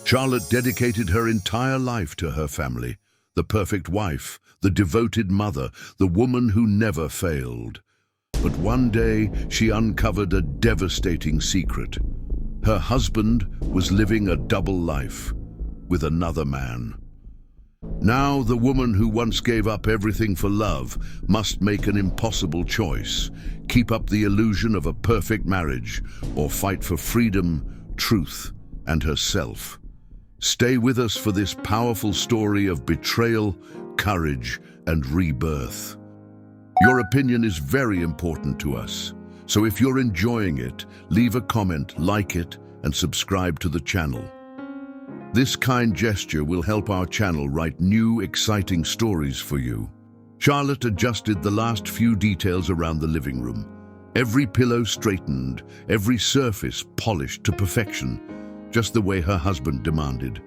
Charlotte dedicated her entire life to her family, the perfect wife, the devoted mother, the woman who never failed. But one day, she uncovered a devastating secret. Her husband was living a double life with another man. Now, the woman who once gave up everything for love must make an impossible choice: keep up the illusion of a perfect marriage or fight for freedom, truth, and herself. Stay with us for this powerful story of betrayal, courage, and rebirth. Your opinion is very important to us, so if you're enjoying it, leave a comment, like it, and subscribe to the channel. This kind gesture will help our channel write new, exciting stories for you. Charlotte adjusted the last few details around the living room. Every pillow straightened, every surface polished to perfection, just the way her husband demanded.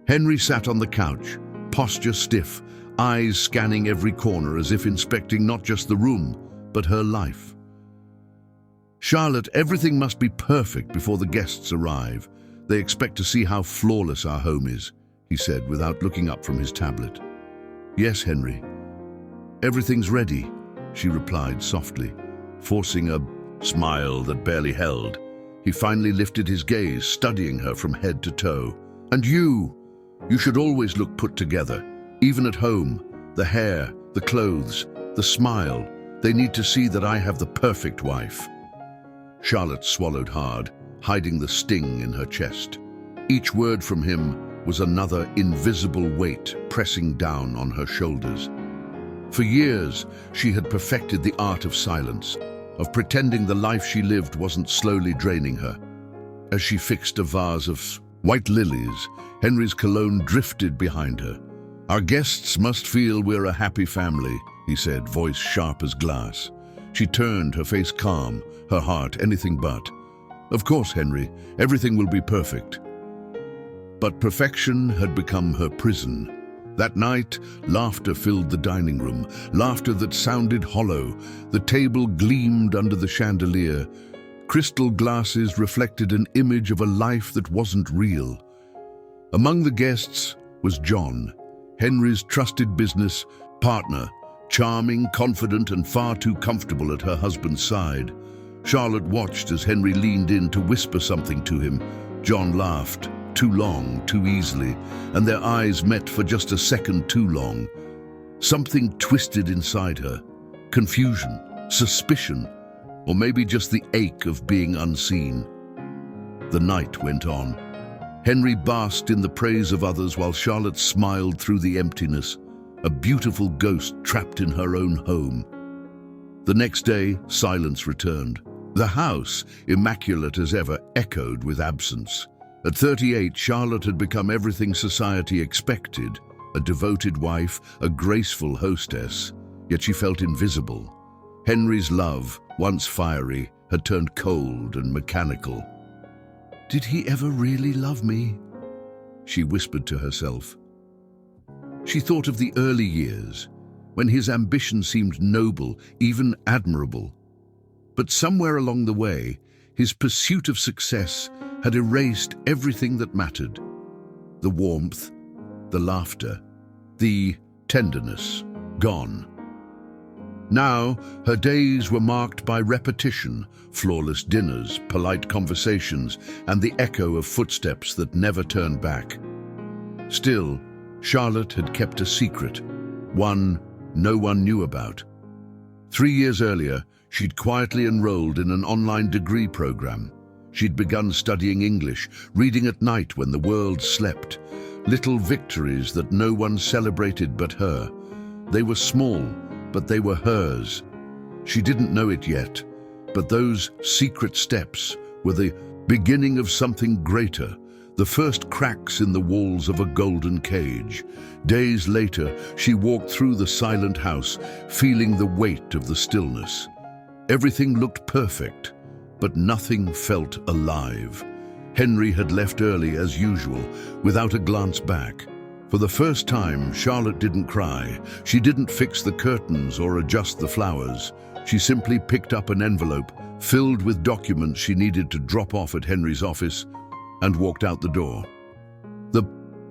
Henry sat on the couch, posture stiff, eyes scanning every corner as if inspecting not just the room, but her life. "Charlotte, everything must be perfect before the guests arrive. They expect to see how flawless our home is," he said without looking up from his tablet. "Yes, Henry. Everything's ready," she replied softly, forcing a smile that barely held. He finally lifted his gaze, studying her from head to toe. "And you should always look put together, even at home. The hair, the clothes, the smile. They need to see that I have the perfect wife." Charlotte swallowed hard, hiding the sting in her chest. Each word from him was another invisible weight pressing down on her shoulders. For years, she had perfected the art of silence, of pretending the life she lived wasn't slowly draining her. As she fixed a vase of white lilies, Henry's cologne drifted behind her. "Our guests must feel we're a happy family," he said, voice sharp as glass. She turned, her face calm, her heart anything but. "Of course, Henry, everything will be perfect." But perfection had become her prison. That night, laughter filled the dining room, laughter that sounded hollow. The table gleamed under the chandelier. Crystal glasses reflected an image of a life that wasn't real. Among the guests was John, Henry's trusted business partner, charming, confident, and far too comfortable at her husband's side. Charlotte watched as Henry leaned in to whisper something to him. John laughed, too long, too easily, and their eyes met for just a second too long. Something twisted inside her. Confusion, suspicion, or maybe just the ache of being unseen. The night went on. Henry basked in the praise of others while Charlotte smiled through the emptiness, a beautiful ghost trapped in her own home. The next day, silence returned. The house, immaculate as ever, echoed with absence. At 38, Charlotte had become everything society expected: a devoted wife, a graceful hostess, yet she felt invisible. Henry's love, once fiery, had turned cold and mechanical. "Did he ever really love me?" she whispered to herself. She thought of the early years, when his ambition seemed noble, even admirable. But somewhere along the way, his pursuit of success had erased everything that mattered. The warmth, the laughter, the tenderness, gone. Now, her days were marked by repetition, flawless dinners, polite conversations, and the echo of footsteps that never turned back. Still, Charlotte had kept a secret, one no one knew about. 3 years earlier, she'd quietly enrolled in an online degree program. She'd begun studying English, reading at night when the world slept. Little victories that no one celebrated but her. They were small, but they were hers. She didn't know it yet, but those secret steps were the beginning of something greater, the first cracks in the walls of a golden cage. Days later, she walked through the silent house, feeling the weight of the stillness. Everything looked perfect, but nothing felt alive. Henry had left early as usual, without a glance back. For the first time, Charlotte didn't cry. She didn't fix the curtains or adjust the flowers. She simply picked up an envelope filled with documents she needed to drop off at Henry's office and walked out the door.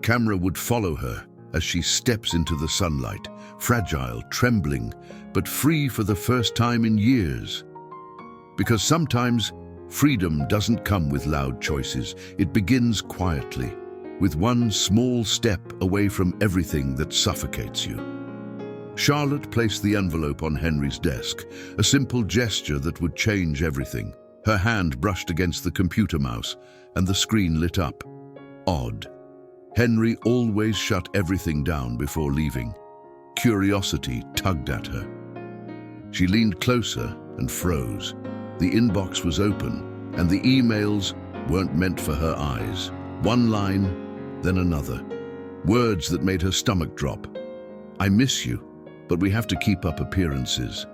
camera would follow her as she steps into the sunlight, fragile, trembling, but free for the first time in years. Because sometimes freedom doesn't come with loud choices. It begins quietly, with one small step away from everything that suffocates you. Charlotte placed the envelope on Henry's desk, a simple gesture that would change everything. Her hand brushed against the computer mouse, and the screen lit up. Odd. Henry always shut everything down before leaving. Curiosity tugged at her. She leaned closer and froze. The inbox was open, and the emails weren't meant for her eyes. One line, then another. Words that made her stomach drop. "I miss you, but we have to keep up appearances.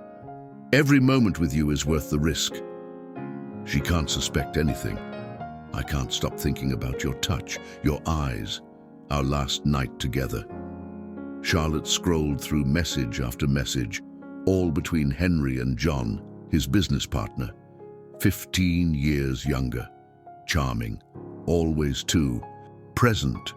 Every moment with you is worth the risk. She can't suspect anything. I can't stop thinking about your touch, your eyes, our last night together." Charlotte scrolled through message after message, all between Henry and John, his business partner. 15 years younger. Charming. Always too present.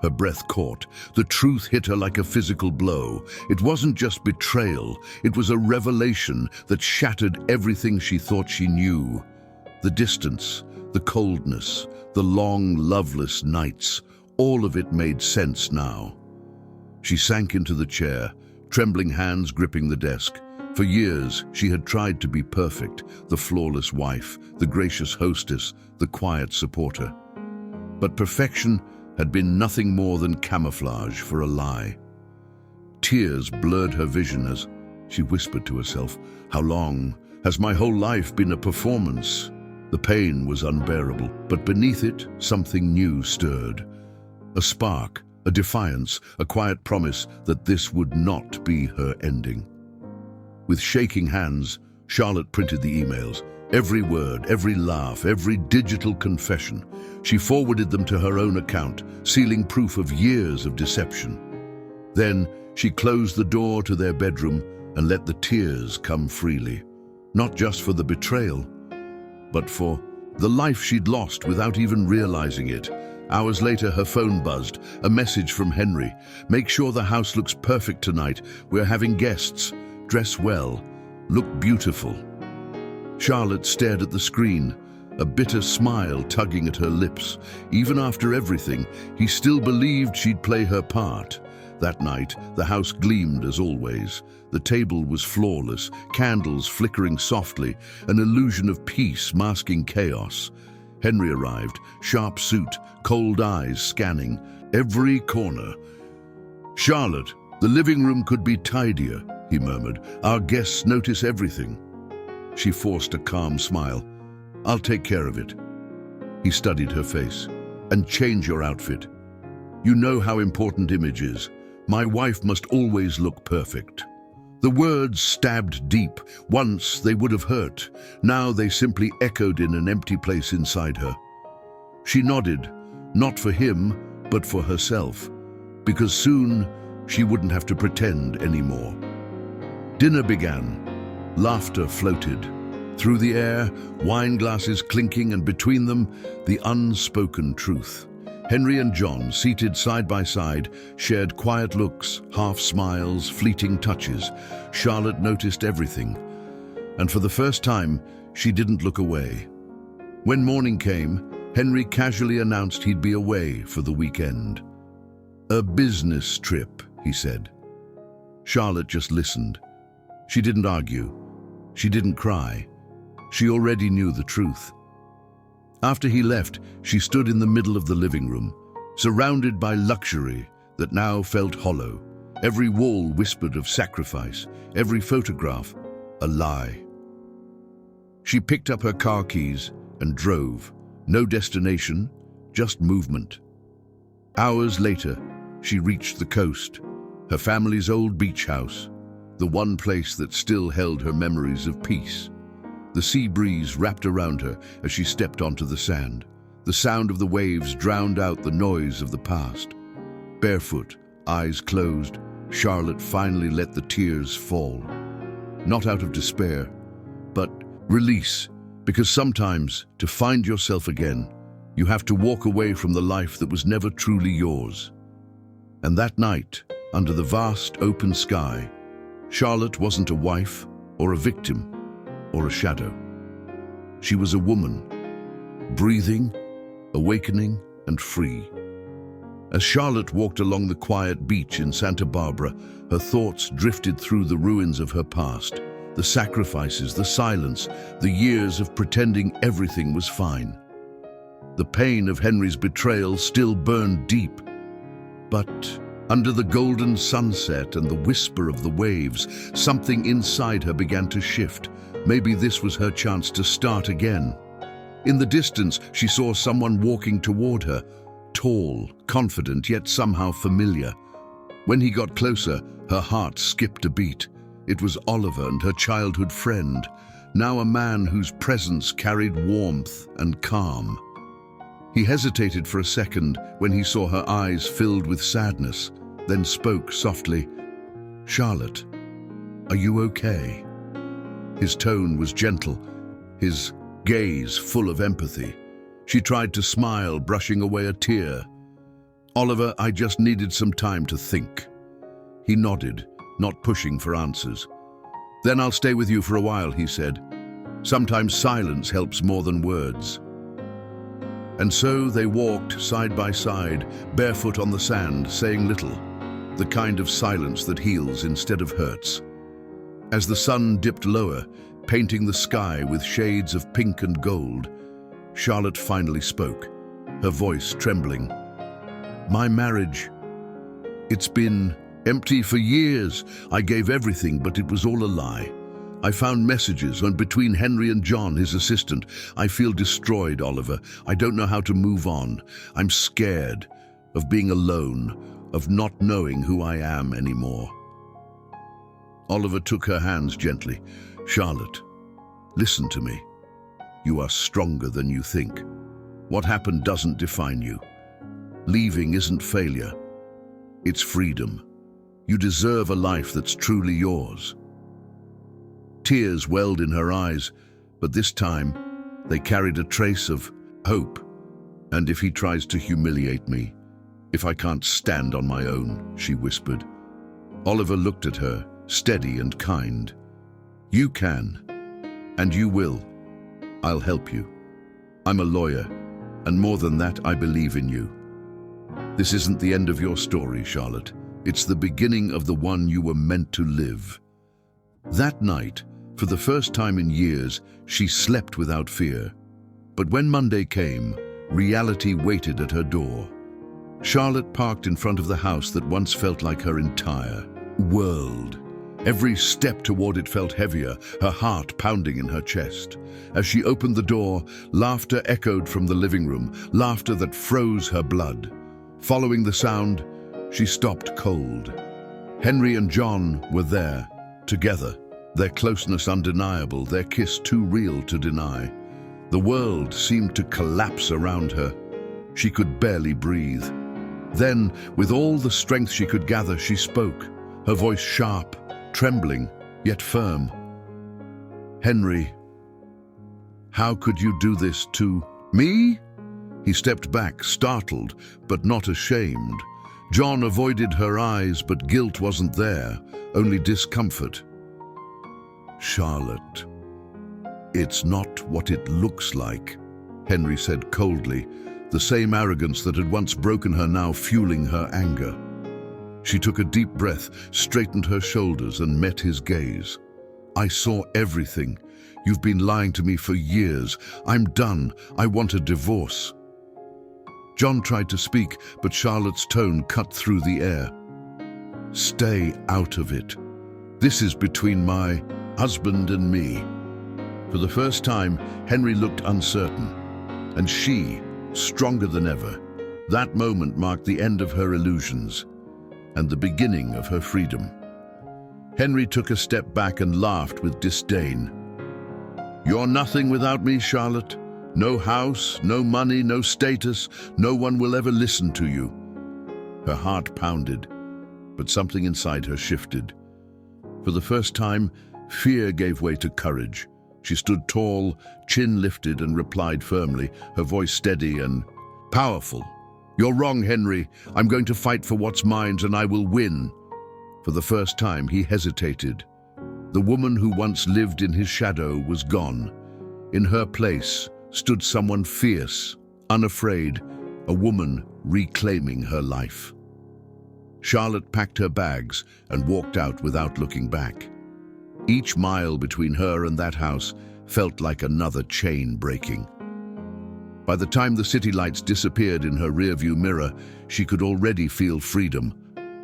Her breath caught. The truth hit her like a physical blow. It wasn't just betrayal. It was a revelation that shattered everything she thought she knew. The distance, the coldness, the long, loveless nights, all of it made sense now. She sank into the chair, trembling hands gripping the desk. For years, she had tried to be perfect, the flawless wife, the gracious hostess, the quiet supporter. But perfection had been nothing more than camouflage for a lie. Tears blurred her vision as she whispered to herself, "How long has my whole life been a performance?" The pain was unbearable, but beneath it, something new stirred. A spark, a defiance, a quiet promise that this would not be her ending. With shaking hands, Charlotte printed the emails. Every word, every laugh, every digital confession. She forwarded them to her own account, sealing proof of years of deception. Then she closed the door to their bedroom and let the tears come freely. Not just for the betrayal, but for the life she'd lost without even realizing it. Hours later, her phone buzzed. A message from Henry. "Make sure the house looks perfect tonight. We're having guests. Dress well. Look beautiful." Charlotte stared at the screen, a bitter smile tugging at her lips. Even after everything, he still believed she'd play her part. That night, the house gleamed as always. The table was flawless, candles flickering softly, an illusion of peace masking chaos. Henry arrived, sharp suit, cold eyes scanning every corner. "Charlotte, the living room could be tidier," he murmured. "Our guests notice everything." She forced a calm smile. "I'll take care of it." He studied her face. "And change your outfit. You know how important image is. My wife must always look perfect." The words stabbed deep. Once they would have hurt. Now they simply echoed in an empty place inside her. She nodded, not for him, but for herself, because soon she wouldn't have to pretend anymore. Dinner began. Laughter floated. Through the air, wine glasses clinking, and between them, the unspoken truth. Henry and John, seated side by side, shared quiet looks, half smiles, fleeting touches. Charlotte noticed everything, and for the first time, she didn't look away. When morning came, Henry casually announced he'd be away for the weekend. "A business trip," he said. Charlotte just listened. She didn't argue. She didn't cry. She already knew the truth. After he left, she stood in the middle of the living room, surrounded by luxury that now felt hollow. Every wall whispered of sacrifice, every photograph a lie. She picked up her car keys and drove. No destination, just movement. Hours later, she reached the coast, her family's old beach house, the one place that still held her memories of peace. The sea breeze wrapped around her as she stepped onto the sand. The sound of the waves drowned out the noise of the past. Barefoot, eyes closed, Charlotte finally let the tears fall. Not out of despair, but release, because sometimes, to find yourself again, You have to walk away from the life that was never truly yours. And that night, under the vast open sky, Charlotte wasn't a wife or a victim or a shadow. She was a woman, breathing, awakening, and free. As Charlotte walked along the quiet beach in Santa Barbara, her thoughts drifted through the ruins of her past, the sacrifices, the silence, the years of pretending everything was fine. The pain of Henry's betrayal still burned deep. But under the golden sunset and the whisper of the waves, something inside her began to shift. Maybe this was her chance to start again. In the distance, she saw someone walking toward her, tall, confident, yet somehow familiar. When he got closer, her heart skipped a beat. It was Oliver and her childhood friend, now a man whose presence carried warmth and calm. He hesitated for a second when he saw her eyes filled with sadness, then spoke softly, "Charlotte, are you okay?" His tone was gentle, his gaze full of empathy. She tried to smile, brushing away a tear. "Oliver, I just needed some time to think." He nodded, not pushing for answers. "Then I'll stay with you for a while," he said. "Sometimes silence helps more than words." And so they walked side by side, barefoot on the sand, saying little, the kind of silence that heals instead of hurts. As the sun dipped lower, painting the sky with shades of pink and gold, Charlotte finally spoke, her voice trembling. "My marriage, it's been empty for years. I gave everything, but it was all a lie. I found messages between Henry and John, his assistant. I feel destroyed, Oliver. I don't know how to move on. I'm scared of being alone, of not knowing who I am anymore." Oliver took her hands gently. "Charlotte, listen to me. You are stronger than you think. What happened doesn't define you. Leaving isn't failure. It's freedom. You deserve a life that's truly yours." Tears welled in her eyes, but this time they carried a trace of hope. "And if he tries to humiliate me, if I can't stand on my own," she whispered. Oliver looked at her, steady and kind. "You can, and you will. I'll help you. I'm a lawyer, and more than that, I believe in you. This isn't the end of your story, Charlotte. It's the beginning of the one you were meant to live." That night, for the first time in years, she slept without fear. But when Monday came, reality waited at her door. Charlotte parked in front of the house that once felt like her entire world. Every step toward it felt heavier, her heart pounding in her chest. As she opened the door, laughter echoed from the living room, laughter that froze her blood. Following the sound, she stopped cold. Henry and John were there, together, their closeness undeniable, their kiss too real to deny. The world seemed to collapse around her. She could barely breathe. Then, with all the strength she could gather, she spoke, her voice sharp, trembling, yet firm. "Henry, how could you do this to me?" He stepped back, startled, but not ashamed. John avoided her eyes, but guilt wasn't there, only discomfort. "Charlotte, it's not what it looks like," Henry said coldly, the same arrogance that had once broken her now fueling her anger. She took a deep breath, straightened her shoulders, and met his gaze. "I saw everything. You've been lying to me for years. I'm done. I want a divorce." John tried to speak, but Charlotte's tone cut through the air. "Stay out of it. This is between my husband and me." For the first time, Henry looked uncertain, and she, stronger than ever. That moment marked the end of her illusions and the beginning of her freedom. Henry took a step back and laughed with disdain. "You're nothing without me, Charlotte. No house, no money, no status. No one will ever listen to you." Her heart pounded, but something inside her shifted. For the first time, fear gave way to courage. She stood tall, chin lifted, and replied firmly, her voice steady and powerful. "You're wrong, Henry. I'm going to fight for what's mine, and I will win." For the first time, he hesitated. The woman who once lived in his shadow was gone. In her place stood someone fierce, unafraid, a woman reclaiming her life. Charlotte packed her bags and walked out without looking back. Each mile between her and that house felt like another chain breaking. By the time the city lights disappeared in her rearview mirror, she could already feel freedom,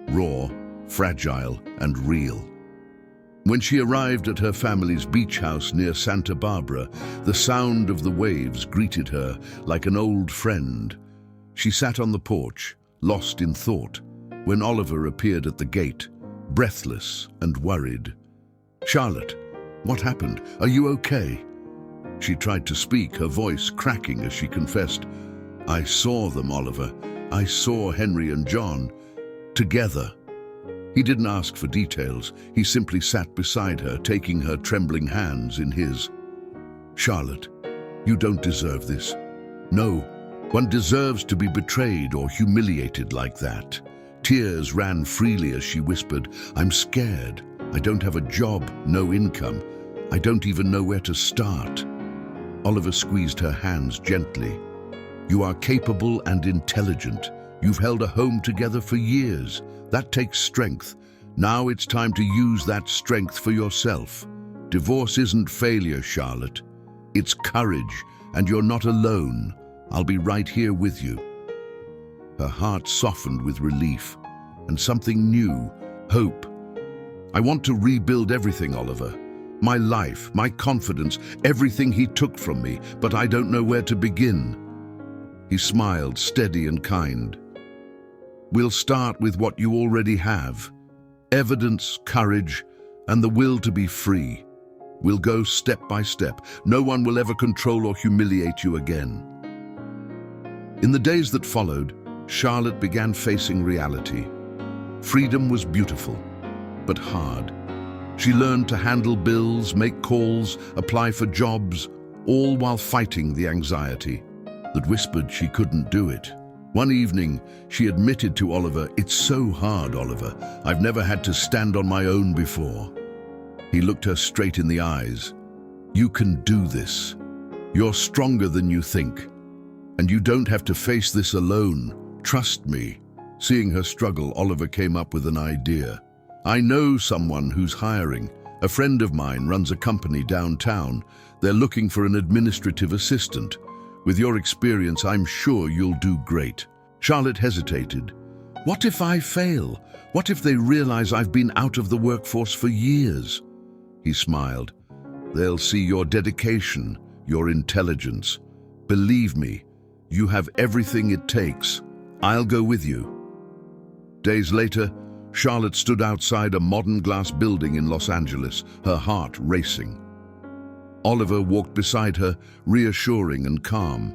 raw, fragile, and real. When she arrived at her family's beach house near Santa Barbara, the sound of the waves greeted her like an old friend. She sat on the porch, lost in thought, when Oliver appeared at the gate, breathless and worried. "Charlotte, what happened? Are you okay?" She tried to speak, her voice cracking as she confessed, "I saw them, Oliver. I saw Henry and John together." He didn't ask for details. He simply sat beside her, taking her trembling hands in his. "Charlotte, you don't deserve this. No, one deserves to be betrayed or humiliated like that." Tears ran freely as she whispered, "I'm scared. I don't have a job, no income. I don't even know where to start." Oliver squeezed her hands gently. "You are capable and intelligent. You've held a home together for years. That takes strength. Now it's time to use that strength for yourself. Divorce isn't failure, Charlotte. It's courage, and you're not alone. I'll be right here with you." Her heart softened with relief, and something new, hope. "I want to rebuild everything, Oliver. My life, my confidence, everything he took from me, but I don't know where to begin." He smiled, steady and kind. "We'll start with what you already have. Evidence, courage, and the will to be free. We'll go step by step. No one will ever control or humiliate you again." In the days that followed, Charlotte began facing reality. Freedom was beautiful, but hard. She learned to handle bills, make calls, apply for jobs, all while fighting the anxiety that whispered she couldn't do it. One evening, she admitted to Oliver, "It's so hard, Oliver. I've never had to stand on my own before." He looked her straight in the eyes. "You can do this. You're stronger than you think. And you don't have to face this alone. Trust me." Seeing her struggle, Oliver came up with an idea. "I know someone who's hiring. A friend of mine runs a company downtown. They're looking for an administrative assistant. With your experience, I'm sure you'll do great." Charlotte hesitated. "What if I fail? What if they realize I've been out of the workforce for years?" He smiled. "They'll see your dedication, your intelligence. Believe me, you have everything it takes. I'll go with you." Days later, Charlotte stood outside a modern glass building in Los Angeles, her heart racing. Oliver walked beside her, reassuring and calm.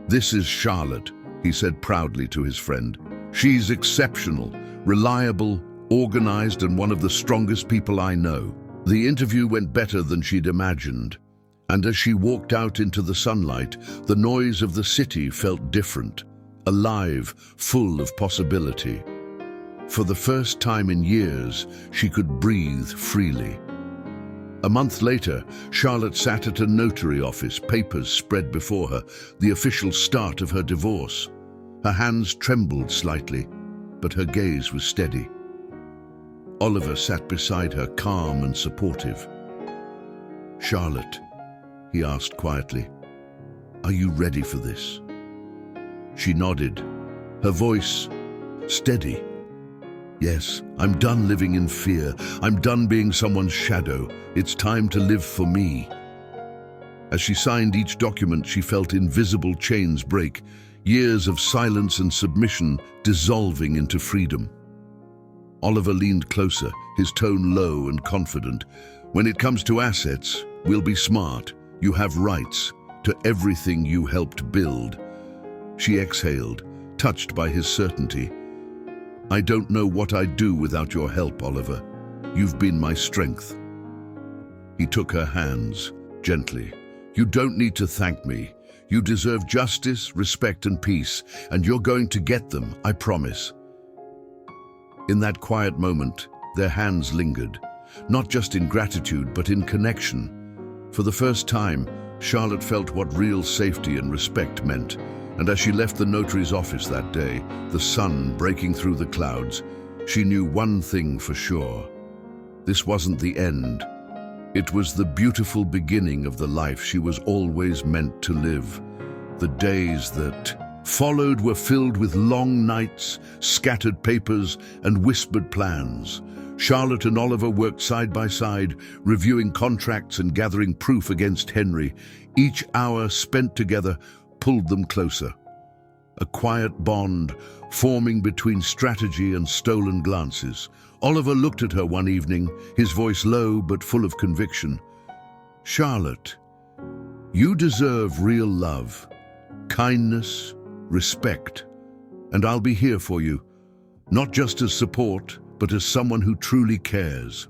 "This is Charlotte," he said proudly to his friend. "She's exceptional, reliable, organized, and one of the strongest people I know." The interview went better than she'd imagined, and as she walked out into the sunlight, the noise of the city felt different, alive, full of possibility. For the first time in years, she could breathe freely. A month later, Charlotte sat at a notary office, papers spread before her, the official start of her divorce. Her hands trembled slightly, but her gaze was steady. Oliver sat beside her, calm and supportive. "Charlotte," he asked quietly, "are you ready for this?" She nodded, her voice steady. "Yes, I'm done living in fear. I'm done being someone's shadow. It's time to live for me." As she signed each document, she felt invisible chains break, years of silence and submission dissolving into freedom. Oliver leaned closer, his tone low and confident. "When it comes to assets, we'll be smart. You have rights to everything you helped build." She exhaled, touched by his certainty. "I don't know what I'd do without your help, Oliver. You've been my strength." He took her hands. gently. "You don't need to thank me. You deserve justice, respect, and peace, and you're going to get them, I promise." In that quiet moment, their hands lingered, not just in gratitude, but in connection. For the first time, Charlotte felt what real safety and respect meant, and as she left the notary's office that day, the sun breaking through the clouds, she knew one thing for sure. This wasn't the end. It was the beautiful beginning of the life she was always meant to live. The days that followed were filled with long nights, scattered papers, and whispered plans. Charlotte and Oliver worked side by side, reviewing contracts and gathering proof against Henry. Each hour spent together pulled them closer. A quiet bond forming between strategy and stolen glances. Oliver looked at her one evening, his voice low but full of conviction. "Charlotte, you deserve real love, kindness, respect, and I'll be here for you, not just as support, but as someone who truly cares."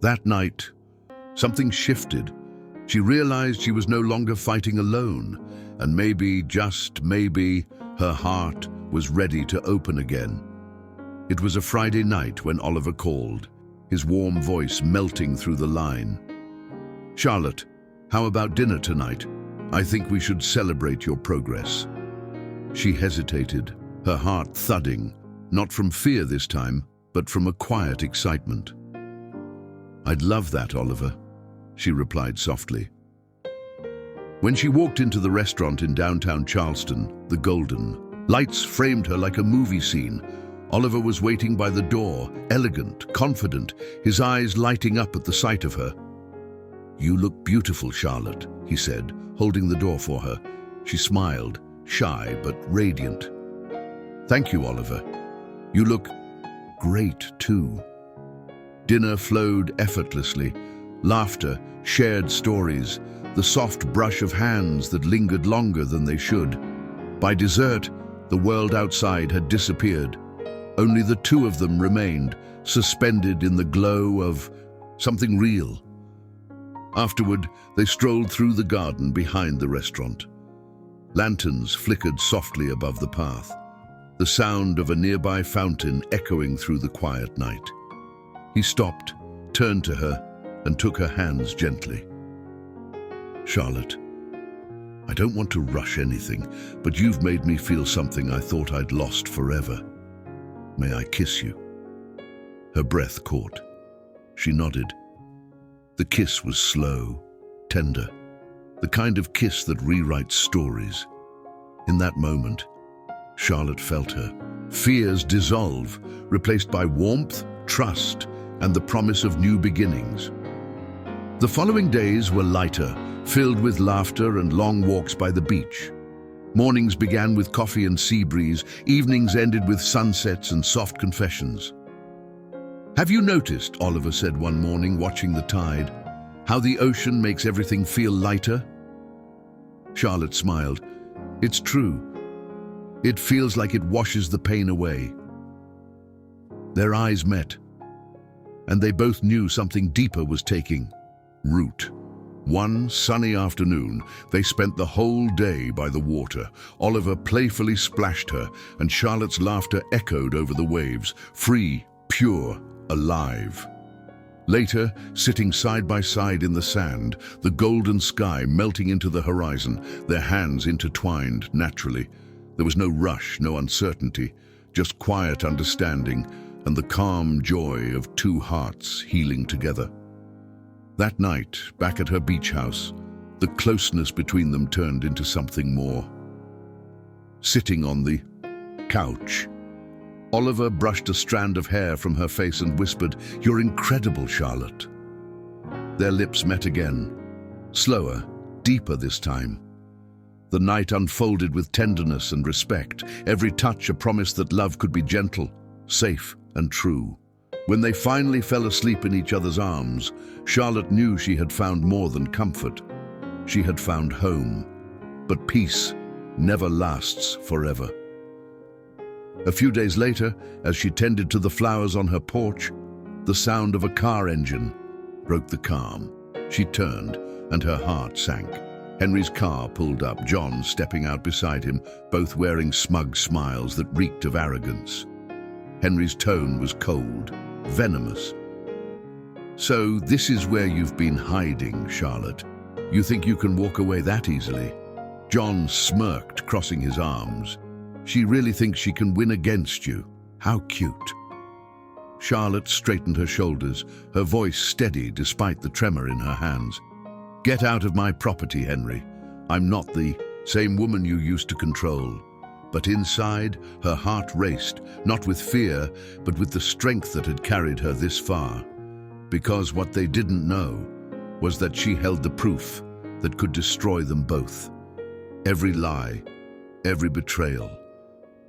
That night, something shifted. She realized she was no longer fighting alone, and maybe, just maybe, her heart was ready to open again. It was a Friday night when Oliver called, his warm voice melting through the line. "Charlotte, how about dinner tonight? I think we should celebrate your progress." She hesitated, her heart thudding, not from fear this time, but from a quiet excitement. "I'd love that, Oliver," she replied softly. When she walked into the restaurant in downtown Charleston, the Golden, lights framed her like a movie scene. Oliver was waiting by the door, elegant, confident, his eyes lighting up at the sight of her. "You look beautiful, Charlotte," he said, holding the door for her. She smiled, shy but radiant. "Thank you, Oliver. You look great, too." Dinner flowed effortlessly. Laughter, shared stories, the soft brush of hands that lingered longer than they should. By dessert, the world outside had disappeared. Only the two of them remained, suspended in the glow of something real. Afterward, they strolled through the garden behind the restaurant. Lanterns flickered softly above the path, the sound of a nearby fountain echoing through the quiet night. He stopped, turned to her, and took her hands gently. "Charlotte, I don't want to rush anything, but you've made me feel something I thought I'd lost forever. May I kiss you?" Her breath caught. She nodded. The kiss was slow, tender, the kind of kiss that rewrites stories. In that moment, Charlotte felt her fears dissolve, replaced by warmth, trust, and the promise of new beginnings. The following days were lighter, filled with laughter and long walks by the beach. Mornings began with coffee and sea breeze, evenings ended with sunsets and soft confessions. "Have you noticed," Oliver said one morning watching the tide, "how the ocean makes everything feel lighter?" Charlotte smiled. "It's true. It feels like it washes the pain away." Their eyes met, and they both knew something deeper was taking root. One sunny afternoon, they spent the whole day by the water. Oliver playfully splashed her, and Charlotte's laughter echoed over the waves, free, pure, alive. Later, sitting side by side in the sand, the golden sky melting into the horizon, their hands intertwined naturally. There was no rush, no uncertainty, just quiet understanding and the calm joy of two hearts healing together. That night, back at her beach house, the closeness between them turned into something more. Sitting on the couch, Oliver brushed a strand of hair from her face and whispered, "You're incredible, Charlotte." Their lips met again, slower, deeper this time. The night unfolded with tenderness and respect, every touch a promise that love could be gentle, safe, and true. When they finally fell asleep in each other's arms, Charlotte knew she had found more than comfort. She had found home. But peace never lasts forever. A few days later, as she tended to the flowers on her porch, the sound of a car engine broke the calm. She turned, and her heart sank. Henry's car pulled up, John stepping out beside him, both wearing smug smiles that reeked of arrogance. Henry's tone was cold, venomous. "So this is where you've been hiding, Charlotte. You think you can walk away that easily?" John smirked, crossing his arms. "She really thinks she can win against you. How cute." Charlotte straightened her shoulders, her voice steady despite the tremor in her hands. "Get out of my property, Henry. I'm not the same woman you used to control." But inside, her heart raced, not with fear, but with the strength that had carried her this far. Because what they didn't know was that she held the proof that could destroy them both. Every lie, every betrayal,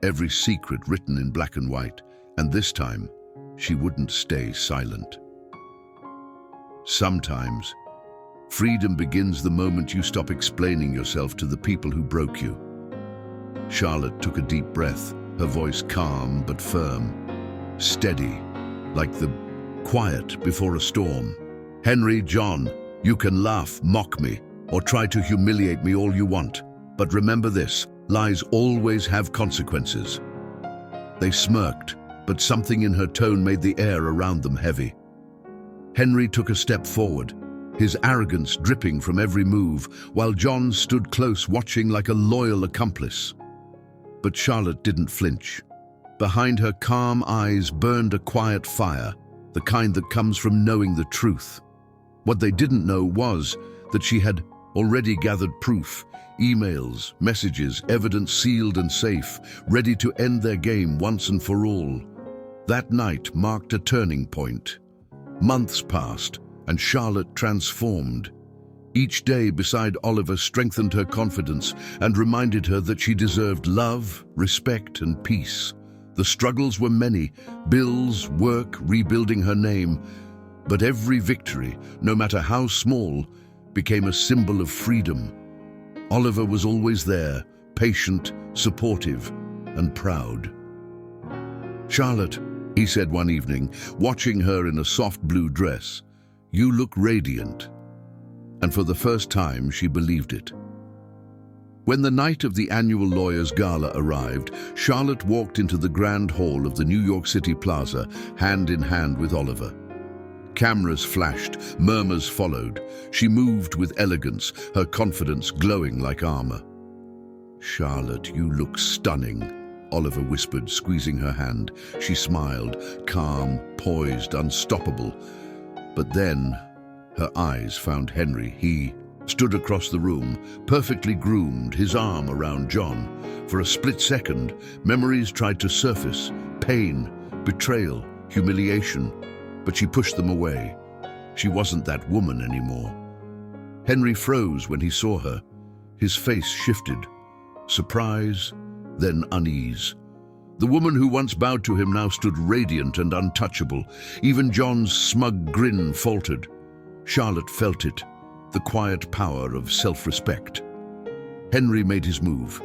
every secret written in black and white, and this time, she wouldn't stay silent. Sometimes, freedom begins the moment you stop explaining yourself to the people who broke you. Charlotte took a deep breath, her voice calm but firm, steady, like the quiet before a storm. "Henry, John, you can laugh, mock me, or try to humiliate me all you want. But remember this, lies always have consequences." They smirked, but something in her tone made the air around them heavy. Henry took a step forward, his arrogance dripping from every move, while John stood close watching like a loyal accomplice. But Charlotte didn't flinch. Behind her calm eyes burned a quiet fire, the kind that comes from knowing the truth. What they didn't know was that she had already gathered proof, emails, messages, evidence sealed and safe, ready to end their game once and for all. That night marked a turning point. Months passed, and Charlotte transformed. Each day beside Oliver strengthened her confidence and reminded her that she deserved love, respect, and peace. The struggles were many: bills, work, rebuilding her name. But every victory, no matter how small, became a symbol of freedom. Oliver was always there, patient, supportive, and proud. "Charlotte," he said one evening, watching her in a soft blue dress, "you look radiant." And for the first time, she believed it. When the night of the annual Lawyers' Gala arrived, Charlotte walked into the grand hall of the New York City Plaza, hand in hand with Oliver. Cameras flashed, murmurs followed. She moved with elegance, her confidence glowing like armor. "Charlotte, you look stunning," Oliver whispered, squeezing her hand. She smiled, calm, poised, unstoppable. But then, her eyes found Henry. He stood across the room, perfectly groomed, his arm around John. For a split second, memories tried to surface: pain, betrayal, humiliation. But she pushed them away. She wasn't that woman anymore. Henry froze when he saw her. His face shifted. Surprise, then unease. The woman who once bowed to him now stood radiant and untouchable. Even John's smug grin faltered. Charlotte felt it, the quiet power of self-respect. Henry made his move.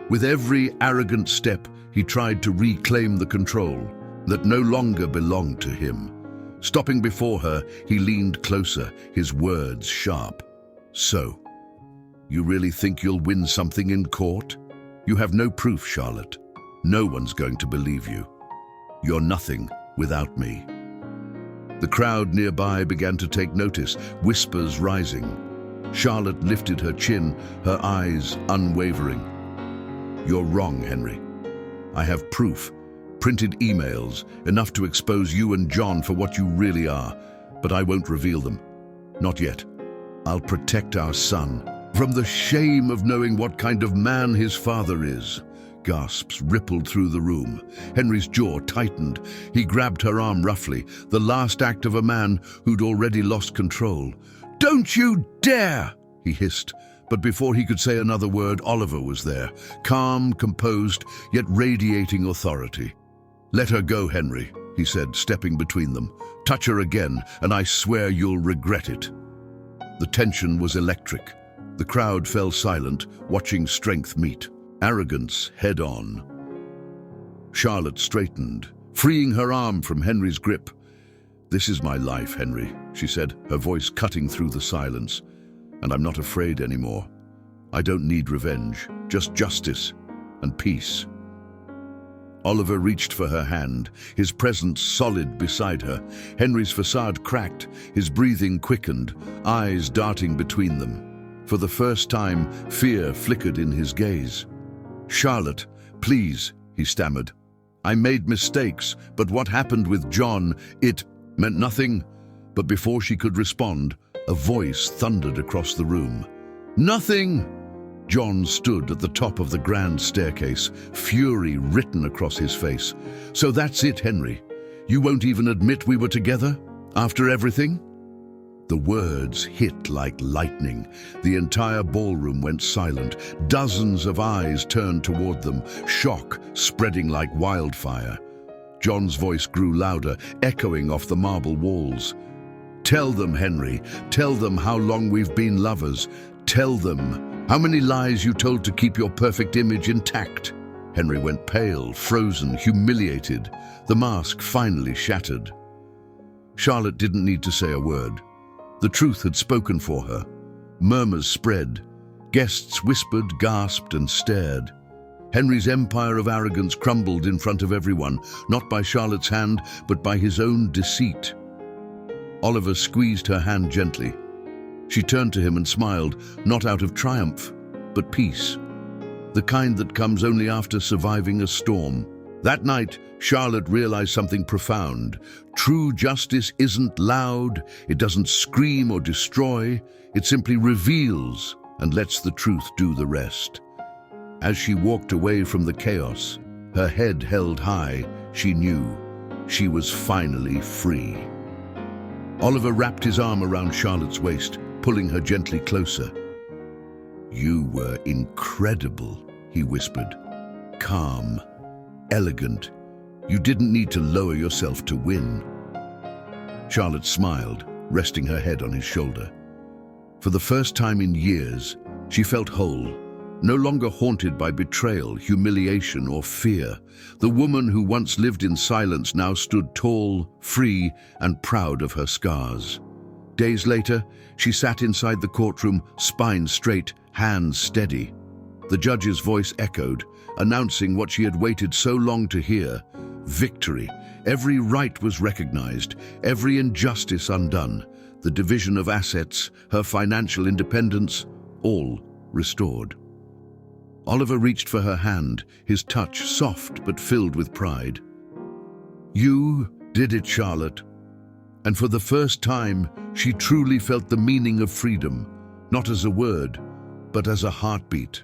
With every arrogant step, he tried to reclaim the control that no longer belonged to him. Stopping before her, he leaned closer, his words sharp. "So, you really think you'll win something in court? You have no proof, Charlotte. No one's going to believe you. You're nothing without me." The crowd nearby began to take notice, whispers rising. Charlotte lifted her chin, her eyes unwavering. "You're wrong, Henry. I have proof. Printed emails, enough to expose you and John for what you really are, but I won't reveal them. Not yet. I'll protect our son from the shame of knowing what kind of man his father is." Gasps rippled through the room. Henry's jaw tightened. He grabbed her arm roughly, the last act of a man who'd already lost control. "Don't you dare!" he hissed. But before he could say another word, Oliver was there, calm, composed, yet radiating authority. "Let her go, Henry," he said, stepping between them. "Touch her again, and I swear you'll regret it." The tension was electric. The crowd fell silent, watching strength meet, arrogance head-on. Charlotte straightened, freeing her arm from Henry's grip. "This is my life, Henry," she said, her voice cutting through the silence. and I'm not afraid anymore. I don't need revenge, just justice and peace." Oliver reached for her hand, his presence solid beside her. Henry's facade cracked, his breathing quickened, eyes darting between them. For the first time, fear flickered in his gaze. "Charlotte, please," he stammered. "I made mistakes, but what happened with John, it meant nothing." But before she could respond, a voice thundered across the room. "Nothing!" John stood at the top of the grand staircase, fury written across his face. "So that's it, Henry? You won't even admit we were together? After everything?" The words hit like lightning. The entire ballroom went silent. Dozens of eyes turned toward them, shock spreading like wildfire. John's voice grew louder, echoing off the marble walls. "Tell them, Henry. Tell them how long we've been lovers. Tell them how many lies you told to keep your perfect image intact." Henry went pale, frozen, humiliated. The mask finally shattered. Charlotte didn't need to say a word. The truth had spoken for her. Murmurs spread. Guests whispered, gasped, and stared. Henry's empire of arrogance crumbled in front of everyone, not by Charlotte's hand, but by his own deceit. Oliver squeezed her hand gently. She turned to him and smiled, not out of triumph, but peace. The kind that comes only after surviving a storm. That night, Charlotte realized something profound. True justice isn't loud, it doesn't scream or destroy, it simply reveals and lets the truth do the rest. As she walked away from the chaos, her head held high, she knew she was finally free. Oliver wrapped his arm around Charlotte's waist, pulling her gently closer. "You were incredible," he whispered. "Calm, elegant. You didn't need to lower yourself to win." Charlotte smiled, resting her head on his shoulder. For the first time in years, she felt whole, no longer haunted by betrayal, humiliation, or fear. The woman who once lived in silence now stood tall, free, and proud of her scars. Days later, she sat inside the courtroom, spine straight, hands steady. The judge's voice echoed, announcing what she had waited so long to hear: victory. Every right was recognized, every injustice undone. The division of assets, her financial independence, all restored. Oliver reached for her hand, his touch soft but filled with pride. "You did it, Charlotte." And for the first time, she truly felt the meaning of freedom, not as a word, but as a heartbeat.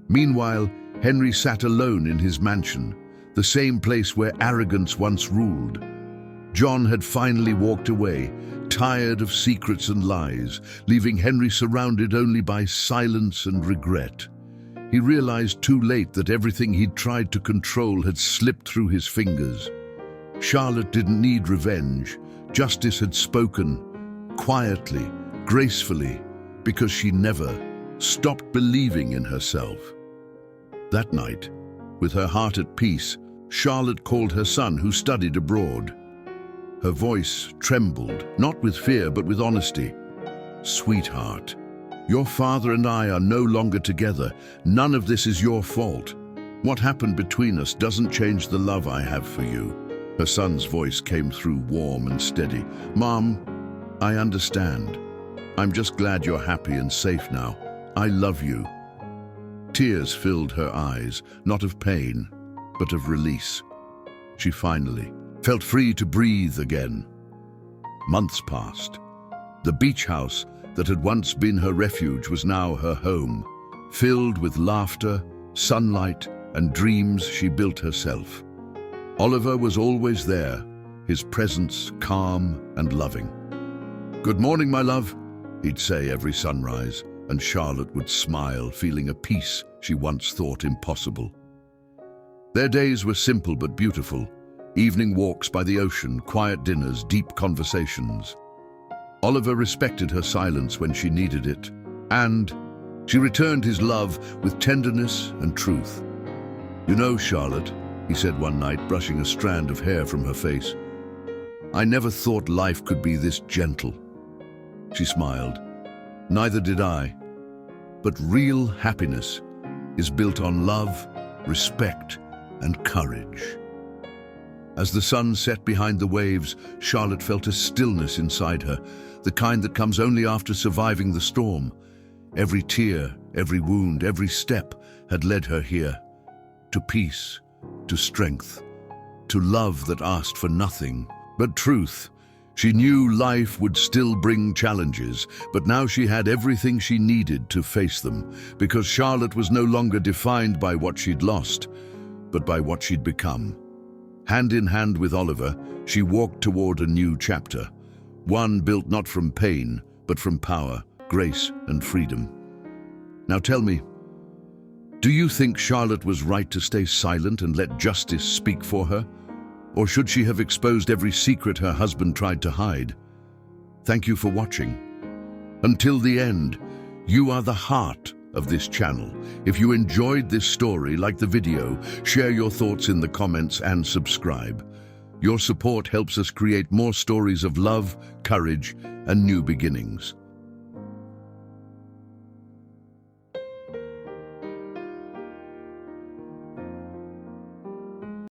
Meanwhile, Henry sat alone in his mansion, the same place where arrogance once ruled. John had finally walked away, tired of secrets and lies, leaving Henry surrounded only by silence and regret. He realized too late that everything he'd tried to control had slipped through his fingers. Charlotte didn't need revenge. Justice had spoken, quietly, gracefully, because she never stopped believing in herself. That night, with her heart at peace, Charlotte called her son, who studied abroad. Her voice trembled, not with fear but with honesty. "Sweetheart, your father and I are no longer together. None of this is your fault. What happened between us doesn't change the love I have for you." Her son's voice came through warm and steady. "Mom, I understand. I'm just glad you're happy and safe now. I love you." Tears filled her eyes, not of pain, but of release. She finally felt free to breathe again. Months passed. The beach house that had once been her refuge was now her home, filled with laughter, sunlight, and dreams she built herself. Oliver was always there, his presence calm and loving. "Good morning, my love," he'd say every sunrise, and Charlotte would smile, feeling a peace she once thought impossible. Their days were simple but beautiful. Evening walks by the ocean, quiet dinners, deep conversations. Oliver respected her silence when she needed it, and she returned his love with tenderness and truth. "You know, Charlotte," he said one night, brushing a strand of hair from her face, "I never thought life could be this gentle." She smiled. Neither did I. But real happiness is built on love, respect, and courage. As the sun set behind the waves, Charlotte felt a stillness inside her, the kind that comes only after surviving the storm. Every tear, every wound, every step had led her here. To peace, to strength, to love that asked for nothing but truth. She knew life would still bring challenges, but now she had everything she needed to face them, because Charlotte was no longer defined by what she'd lost, but by what she'd become. Hand in hand with Oliver, she walked toward a new chapter, one built not from pain, but from power, grace, and freedom. Now tell me, do you think Charlotte was right to stay silent and let justice speak for her? Or should she have exposed every secret her husband tried to hide? Thank you for watching. Until the end, you are the heart of this channel. If you enjoyed this story, like the video, share your thoughts in the comments and subscribe. Your support helps us create more stories of love, courage, and new beginnings.